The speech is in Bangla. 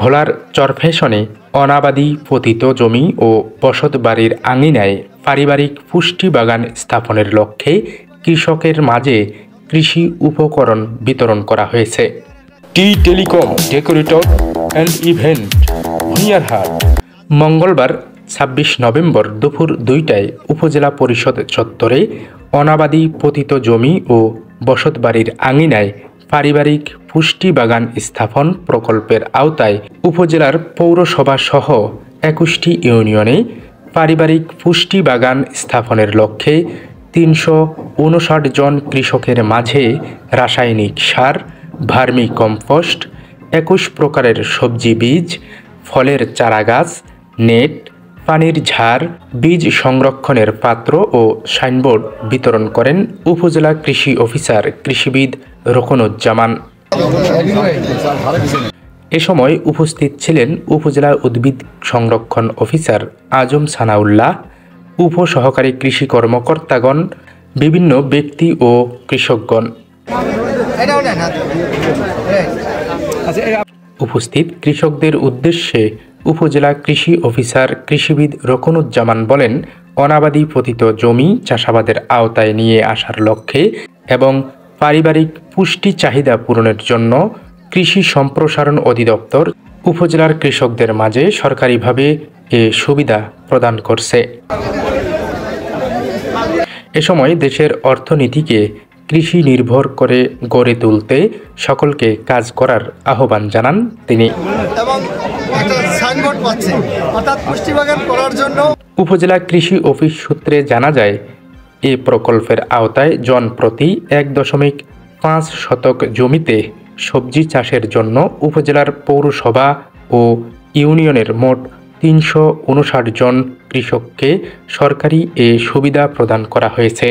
ভোলার চরফ্যাশনে অনাবাদি পতিত জমি ও বসত বাড়ির আঙিনায় পারিবারিক পুষ্টি বাগান স্থাপনের লক্ষ্যে কৃষকের মাঝে কৃষি উপকরণ বিতরণ করা হয়েছে। টি টেলিকম ডেকোরেটর অ্যান্ড ইভেন্ট, ভুঁইয়ারহাট। মঙ্গলবার ২৬ নভেম্বর দুপুর ২টায় উপজেলা পরিষদ চত্বরে অনাবাদি পতিত জমি ও বসত বাড়ির আঙিনায় পারিবারিক পুষ্টি বাগান স্থাপন প্রকল্পের আওতায় উপজেলার পৌরসভা সহ ২১টি ইউনিয়নে পারিবারিক পুষ্টি বাগান স্থাপনের লক্ষ্যে ৩৫৯ জন কৃষকের মাঝে রাসায়নিক সার, ভার্মি কম্পোস্ট, ২১ প্রকারের সবজি বীজ, ফলের চারাগাছ, নেট, পানির ঝাড়, বীজ সংরক্ষণের পাত্র ও সাইনবোর্ড বিতরণ করেন উপজেলা কৃষি অফিসার কৃষিবিদ রোকনুজ্জামান। এ সময় উপস্থিত ছিলেন উপজেলা উদ্ভিদ সংরক্ষণ অফিসার আজম সানাউল্লাহ, উপসহকারী কৃষি কর্মকর্তাগণ, বিভিন্ন ব্যক্তি ও কৃষকগণ। উপস্থিত কৃষকদের উদ্দেশ্যে উপজেলা কৃষি অফিসার কৃষিবিদ রোকনুজ্জামান বলেন, অনাবাদি পতিত জমি চাষাবাদের আওতায় নিয়ে আসার লক্ষ্যে এবং পারিবারিক পুষ্টি চাহিদা পূরণের জন্য কৃষি সম্প্রসারণ অধিদপ্তর উপজেলার কৃষকদের মাঝে সরকারিভাবে এ সুবিধা প্রদান করছে। এ সময় দেশের অর্থনীতিকে কৃষি নির্ভর করে গড়ে তুলতে সকলকে কাজ করার আহ্বান জানান তিনি। উপজেলা কৃষি অফিস সূত্রে জানা যায়, এ প্রকল্পের আওতায় জনপ্রতি ১.৫ শতক জমিতে সবজি চাষের জন্য উপজেলার পৌরসভা ও ইউনিয়নের মোট ৩৫৯ জন কৃষককে সরকারি এ সুবিধা প্রদান করা হয়েছে।